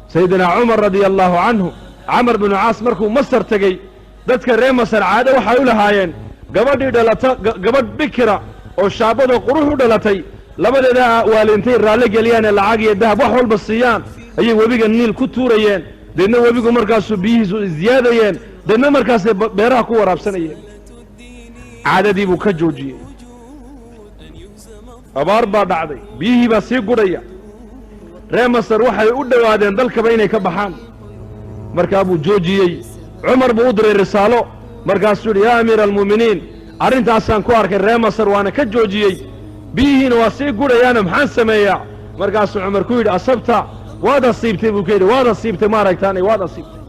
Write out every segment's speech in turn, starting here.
سيدنا عمر رضي الله عنه عمر بن عاص مركو مصر تجي ذاتك ري مصر عادة وحاول هايين قبض بكرة أو شابد وقروح دلتي لبدا دا والنتين رالي جليان العاقي الذهب وحول بالصيان أي وبيق النيل كتوريين دينا وبيق مركز بيه زيادين دينا مركز بيراكو وراب سنين عادة دي بكجوجي أباربا دعدي بيه بس يقريا ري مصر waxay u dhawaadeen dalka inay ka baxaan marka Abu Joojiyay Umar buu u diray risaalo markaasuu yaa Amir al-Mu'miniin arintaasan ku arkay ree Masar waana ka joojiyay bihiina waa sii gurayaan maxaan sameeyaa markaasuu Umar ku yiri asabta waad asiibtay buu keenay waad asiibtay ma aragtaan waad asiibtay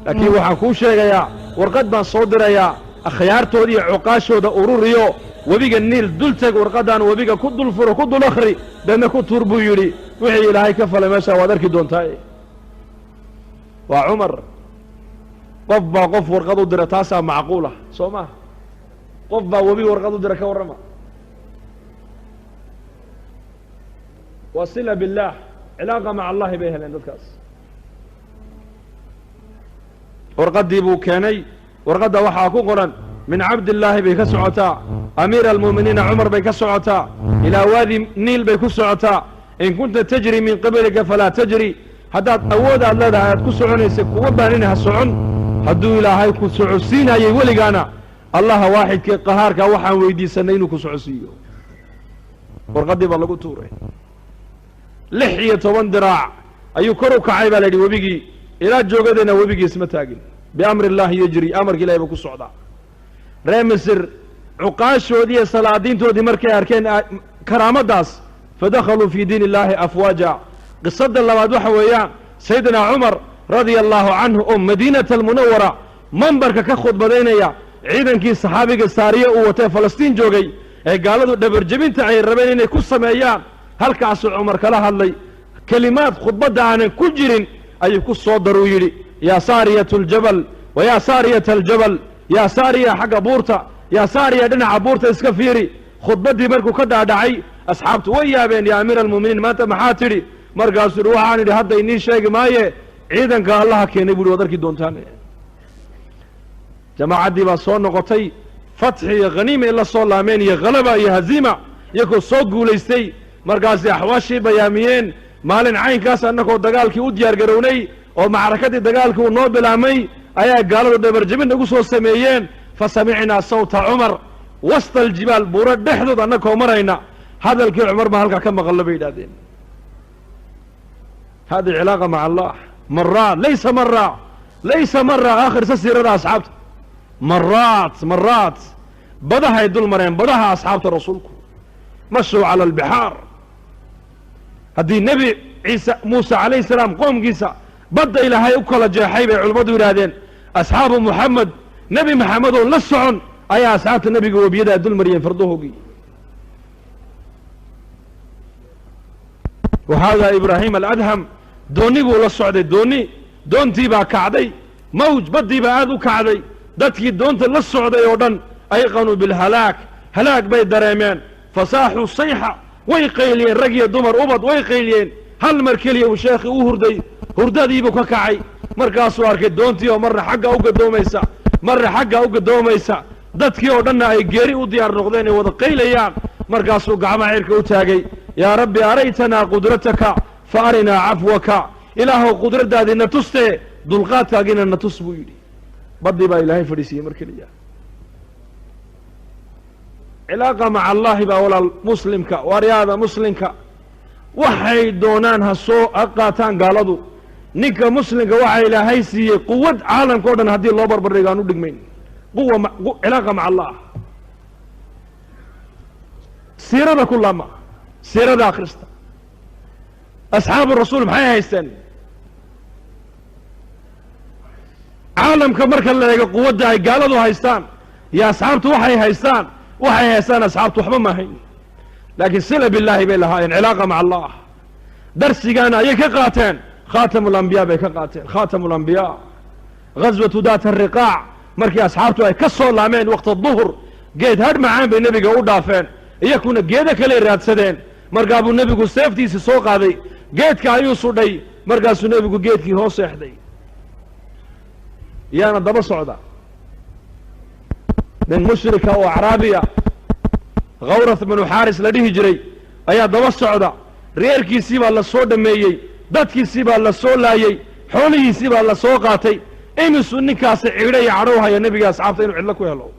laakiin waxaan ku sheegayaa warqad baan soo dirayaa akhyaartoodii cuqaashooda ururiyo wabiga niil dul tag warqadan wabiga ku dul furo ku dul akhri dana ku tuur buu yiri wixii ilaahay ka falay meesha waad arki doontaa waa Umar qof baa qof warqad u dira taasa macquula Soomaa qof baa wabi warqad u dira ka warama wasila billah ilaaqa ma Allah bay heleen dadkaas warqadii buu keenay warqada waxa ku qoran من عبد الله بكسعتا أمير المؤمنين عمر بكسعتا إلى وادي نيل بكسعتا إن كنت تجري من قبلك فلا تجري هذا أود الله ده كسعون يسكوا بانينها السعون هدو إلى هاي كسعسين هاي ولقانا الله واحد كقهار كوحا ويدي سنين كسعسيو ورقدي بالله قطوره لحية وندراع أي كروك عيبا لدي وبيجي إلى جوجدنا وبيجي اسمه تاجل بأمر الله يجري أمر كلا يبقى الصعداء رee Misr cuqaashoodii salaadiintoodii markay arkeen karaamadaas fadakhaluu fi diin illaahi afwaaja qisada labaad waxa weeyaan sayyidina Umar radiyallahu anhu madiinata almunawwara manbarka ka khudbadaynaya ciidankii saxaabiga saariye uu watay Falastiin joogay ee gaaladu dhabar jabinta ay rabeen inay ku sameeyaan halkaas Umar kala hadlay kalimaad khudbada aan ku jirin ayuu ku soo daru yiri ya saariyatul jabal wa ya saariyatul jabal يا سارية حق بورتا يا سارية دنا عبورتا اسكفيري خطبتي مركو كدا دعي أصحابته ويا بين يا أمير المؤمنين ما أنت محاتري مركز روحاني لهذا إني شيء مايه عيدا قال الله كيني بقول ودرك دون تاني جماعة دي بصون نقطي فتح يا غنيمة إلا صون لامين يا غلبة يا هزيمة يكو صوت قوليستي مركز حواشي بياميين مالن عين كاس أنكو دقالكي وديار قروني ومعركة دقالكي ونوبل عمي أيها قالوا دبر جبن نقصوا السميين فسمعنا صوت عمر وسط الجبال بورد دحدود أنكم مرينا هذا الكل عمر ما هلقى كم غلبي دادين هذه العلاقة مع الله مرة ليس مرة آخر سسير أصحاب مرات بدها يدل مرين بدها أصحاب رسولكم مشوا على البحار هذه النبي عيسى موسى عليه السلام قوم قيسى بدأ إلى هاي أكل جاحيبة علمدوا إلى أصحاب محمد نبي محمد لسعن أي أصحاب النبي قوة بيدا دول مريم فرضوه بي وهذا إبراهيم الأدهم دوني قول السعودي دون تيبا كعدي موج بدي بآذو كعدي داتكي دونت للسعودي يودن أيقنوا بالهلاك هلاك بيت دريمين فصاحوا الصيحة ويقيلين رقية دمر أبط ويقيلين هل مركلي وشيخي وهردي هردادي بكا كعي markaasuu arkay doontii oo marna xagga u gadoomaysa marna xagga u gadoomaysa dadkii oo dhanna ay geeri u diyaar noqdeen ay wada qaylayaan markaasuu gacmaha cirka u taagay yaa rabbi araytana qudrataka fa arina afwaka ilaahu qudradaadina tuste dulqaadkaagina na tus buu yiri badii baa ilaahay fadhiisiyay markaliya ilaaqa maca allah baa walaal muslimka wariyaada muslimka waxay doonaan ha soo aqaataan gaaladu ninka muslimka waxa ilaahay siiyay quwad caalamka oo dhan hadii loo barbardhigaan u dhigmayn quwa ilaaqa maca allah siirada kullama siirada akhrista asxaabu rasuul maxay haysteen caalamka marka la eego quwadda ay gaaladu haystaan iyo asxaabtu waxay haystaan asxaabtu waxba ma hayn laakiin sila billaahi bay lahaayeen ilaaqa maca allah darsigaana ayay ka qaateen خاتم الأنبياء بيكقاتين خاتم الأنبياء غزوة ذات الرقاع مركي أصحابته أي كسر لامين وقت الظهر قيد هاد معان بالنبي قاعد دافين يكون قيدك اللي راد سدين مرقابو النبي قو سيفتي سوق هذه geedka ayuu sudhay markaasuu nebigu geedkii hoos seexday yaana daba socda nin mushrika oo acraabiya khawrath binu xaaris la dhihi jiray ayaa daba socda reerkiisii baa la soo dhammeeyey dadkiisii baa la soo laayey xoolihiisii baa la soo qaatay imisuu ninkaasi cidho iyo cadhow haya nebiga asxaabta inuu cidlo ku helo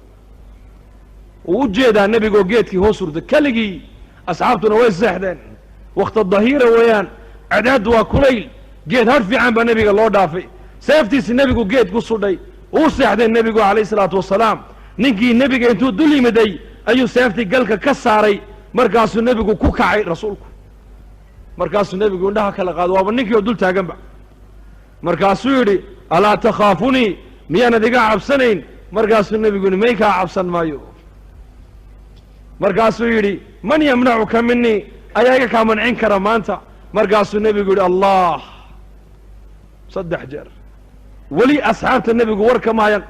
uu u jeedaa nebigoo geedkii hoos hurda keligii asxaabtuna way seexdeen wakhta dahiira weeyaan cadaad waa kulayl geed har fiican baa nebiga loo dhaafay seeftiisi nebigu geed ku sudhay uu seexdeen nebigu calayhi salaatu wasalaam ninkii nebiga intuu dul yimiday ayuu seeftii galka ka saaray markaasuu nebigu ku kacay rasuulku markaasuu nebigu indhaha kala qaado waaba ninkii oo dul taaganba markaasuu yidhi alaa takhaafunii miyaanad iga cabsanayn markaasuu nebigu yidhi may kaa cabsan maayo markaasuu yidhi man yamnacuka minii ayaa iga kaa mancin kara maanta markaasuu nebigu yidhi allah 3 jeer weli asxaabta nebigu war kama haya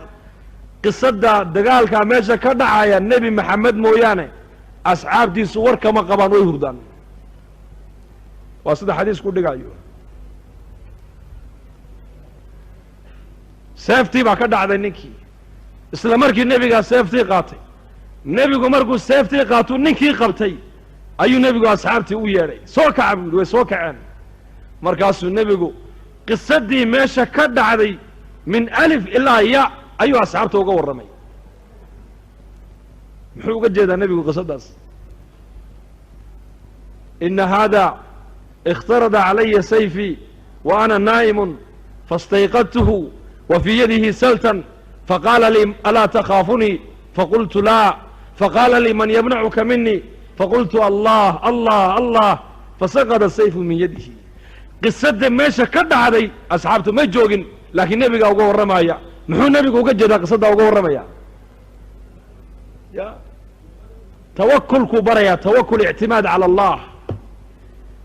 qisadda dagaalkaa meesha ka dhacaya nebi maxamed mooyaane asxaabtiisu war kama qabaan way hurdaan waa sida xadiisku dhigayo seeftii baa ka dhacday ninkii isla markii nebigaa seeftii qaatay nebigu markuu seeftii qaatuu ninkii qabtay ayuu nebigu asxaabtii u yeedhay soo kaca buu yidhi way soo kaceen markaasuu nebigu qisadii meesha ka dhacday min alif ilaa ya ayuu asxaabta uga warramay muxuu uga jeedaa nebigu qisadaas ina haada اkhtarada calaya sayfii wa ana naa'imun faاstayqadtuhu wa fii yadihi saltan faqaala lii alaa takhaafunii faqultu laa faqaala lii man yamnacuka minii faqultu allah allah allah fasaqada sayfu min yadihi qisadda meesha ka dhacday asxaabtu ma joogin laakiin nebigaa uga warramaya muxuu nebigu uga jeedaa qisaddaa uga warramaya ya tawakulkuu barayaa tawakul ictimaad cala allah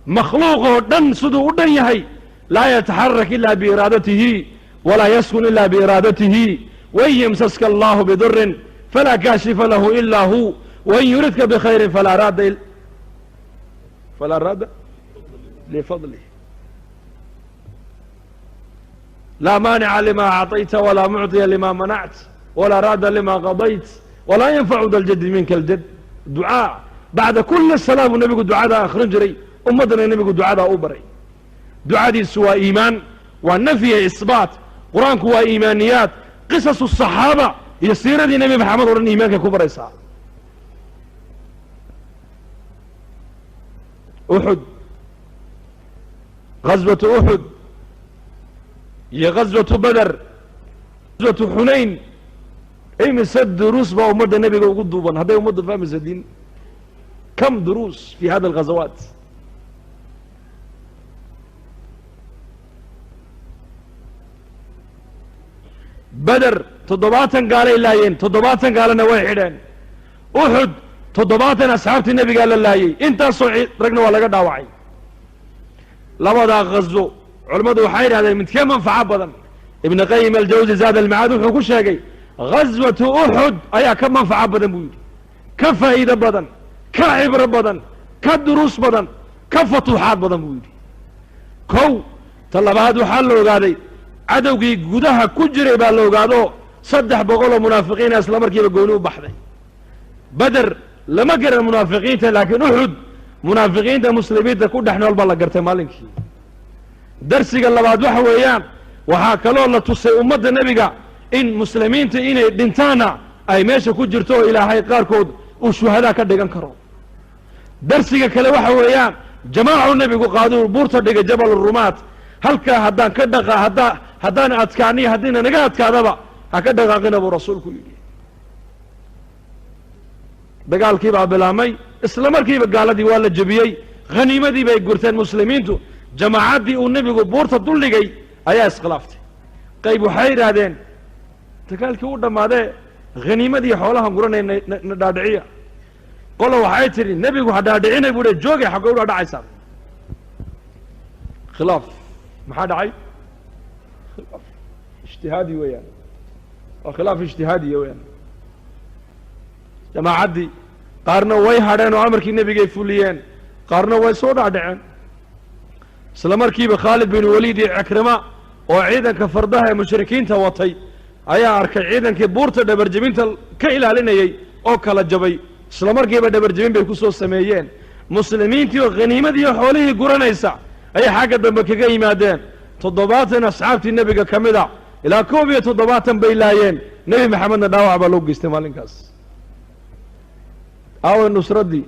makhluuq oo dhan siduu u dhan yahay laa yataxarak ila biiraadatihi walaa yaskun ila biiraadatihi wain yamsaska allahu bidurin falaa kaashifa lahu ila hu wain yuridka bikhayrin falaa raada lifadlih laa maanica lima acطayta walaa mucطiya lima manact walaa raada lima qadayt walaa yanfacu da ljadi minka aljad ducaa bacda kuli salaa buu nebigu ducadaa akhrin jiray ummaddana nebigu ducadaa u baray ducadiisu waa iimaan waa nafyiya isbaat qur-aanku waa iimaaniyaad qisasu الصaxaaba iyo siiradii nebi maxamed o dhan iimaankay ku baraysaa uxud غaswaةu uxud iyo غaswaةu beder غaswaةu xunayn imise duruus baa ummadda nebiga ugu duuban hadday ummaddu fahmaysa diin kam duruus fi hada الغazawaat beder 70 gaalay laayeen 70 gaalana way xidheen uxud 70 asxaabtii nebigaa la laayey intaasoo ragna waa laga dhaawacay labadaa غazo culammadu waxay yidhahdeen midkee manfaco badan ibn qayim aljawzi zaad almacaad wuxuu ku sheegay غaswatu uxud ayaa ka manfaco badan buu yidhi ka faa'iido badan ka cibro badan ka duruus badan ka fatuuxaad badan buu yidhi kow ta labaad waxaa la ogaaday cadowgii gudaha ku jiray baa la ogaado 300 oo munaafiqiina isla markiiba gooni u baxday beder lama garan munaafiqiinta laakiin uxud munaafiqiinta muslimiinta ku dhex nool baa la gartay maalinkii darsiga labaad waxa weeyaan waxaa kaloo la tusay ummadda nebiga in muslimiinta inay dhintaana ay meesha ku jirto oo ilaahay qaarkood uu shuhadaa ka dhigan karo darsiga kale waxa weeyaan jamaacu nebigu qaaduu buurta dhigay jabal rumaat halkaa haddaan ka dhaqa haddaan adkaaniyo haddiina naga adkaadaba ha ka dhaqaaqina buu rasuulku yidhi dagaalkii baa bilaamay isla markiiba gaaladii waa la jebiyey khaniimadii bay gurteen muslimiintu jamaacaddii uu nebigu buurta duldhigay ayaa iskhilaaftay qayb waxay yidhaahdeen dagaalkii u dhammaadee khaniimadii xoolahan guranay na dhaadhiciya qola waxay tidhi nebigu ha dhaadhicinay buu joogay xaggay u dhaadhacaysaa khilaaf maxaa dhacay khilaaf ijtihaadi weeyaan waa khilaaf ijtihaadiya weeyaan jamaacaddii qaarna way hadheen oo amarkii nebigay fuliyeen qaarna way soo dhaadhaceen isla markiiba khaalid bin waliid iyo cikrima oo ciidanka fardaha ee mushrikiinta watay ayaa arkay ciidankii buurta dhabarjebinta ka ilaalinayay oo kala jabay isla markiiba dhabarjebin bay ku soo sameeyeen muslimiintii oo khaniimadii iyo xoolihii guranaysa ayay xagga dambe kaga yimaadeen 70 asxaabtii nebiga ka mid a ilaa 71 bay laayeen nebi maxamedna dhaawac baa loo geystay maalinkaas aawe nusraddii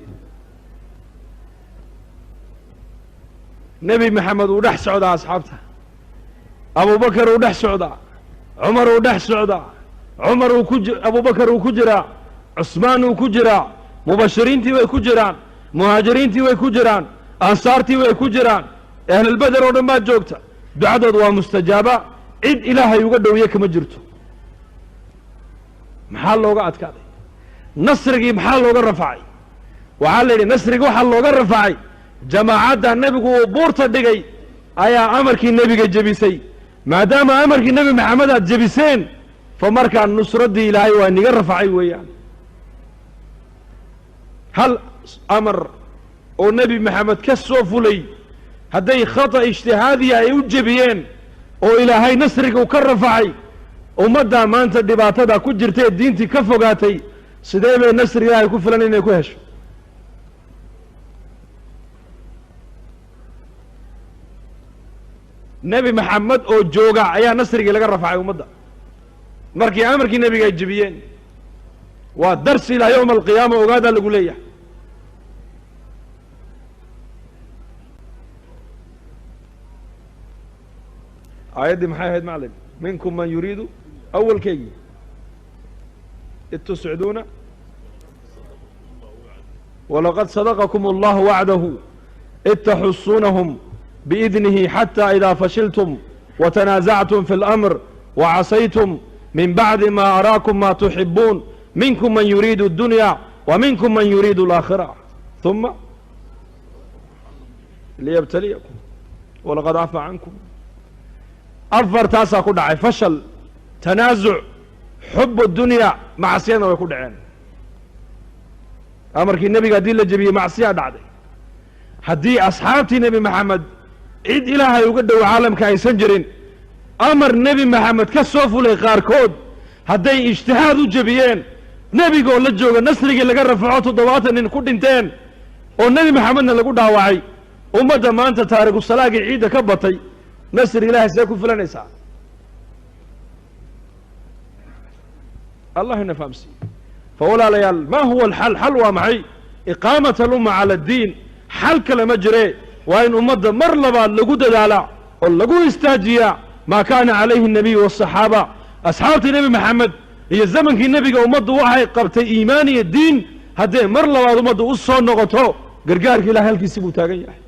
nebi maxamed uu dhex socdaa asxaabta abubakar uu dhex socdaa cumar uu dhex socdaa abubakar uu ku jiraa cusmaan uu ku jiraa mubashiriintii way ku jiraan muhaajiriintii way ku jiraan ansaartii way ku jiraan ahlulbeder oo dhan baa joogta ducadood waa mustajaaba cid ilaahay uga dhowiye kama jirto maxaa looga adkaaday nasrigii maxaa looga rafacay waxaa la yidhi nasrigii waxaa looga rafacay jamaacadda nebigu uu buurta dhigay ayaa amarkii nebiga jebisay maadaama amarkii nebi maxamed aad jebiseen fa markaa nusraddii ilaahay waa niga rafacay weeyaan hal amar oo nebi maxamed ka soo fulay hadday khata ijtihaadiya ay u jebiyeen oo ilaahay nasriga uu ka rafacay ummaddaa maanta dhibaatada ku jirta ee diintii ka fogaatay sidee bay nasri ilaahay ku filan inay ku hesho nebi maxamed oo jooga ayaa nasrigii laga rafacay ummadda markii amarkii nebiga ay jebiyeen waa darsi ilaa yowma alqiyaama ogaadaa lagu leeyahay aayaddii maxay ahayd maclim minkum man yuriidu awalkeygii id tusciduuna walaqad sadaqakum allahu wacdahu id taxusuunahum biidnihi xataa idaa fashiltum watanaasactum fi اlamr wacasaytum min bacdi ma araakum ma tuxibuun minkum man yuriidu اdunya wa minkum man yuriidu alaakhira ثuma liyabtaliyakum walaqad cafaa cankum afartaasaa ku dhacay fashal tanaasuc xub dunya macsiyadna way ku dhaceen amarkii nebiga haddii la jebiyey macsiyaa dhacday haddii asxaabtii nebi maxamed cid ilaahay uga dhow caalamka aysan jirin amar nebi maxamed ka soo fulay qaarkood hadday ijtihaad u jebiyeen nebigoo la jooga nasrigii laga rafaco 70 nin ku dhinteen oo nebi maxamedna lagu dhaawacay ummadda maanta taariku salaagii ciidda ka batay nasri ilaahay see ku filanaysaa allah ina fahamsiiye fa walaalayaal ma huwa alxal xal waa maxay iqaamat alumma cala addiin xal kale ma jire waa in ummadda mar labaad lagu dadaala oo lagu istaajiyaa maa kaana calayhi الnabiyu والصaxaaba asxaabtii nebi maxamed iyo zamankii nebiga ummaddu waxay qabtay iimaan iyo diin haddee mar labaad ummaddu u soo noqoto gargaarka ilahay halkiisi buu taagan yahay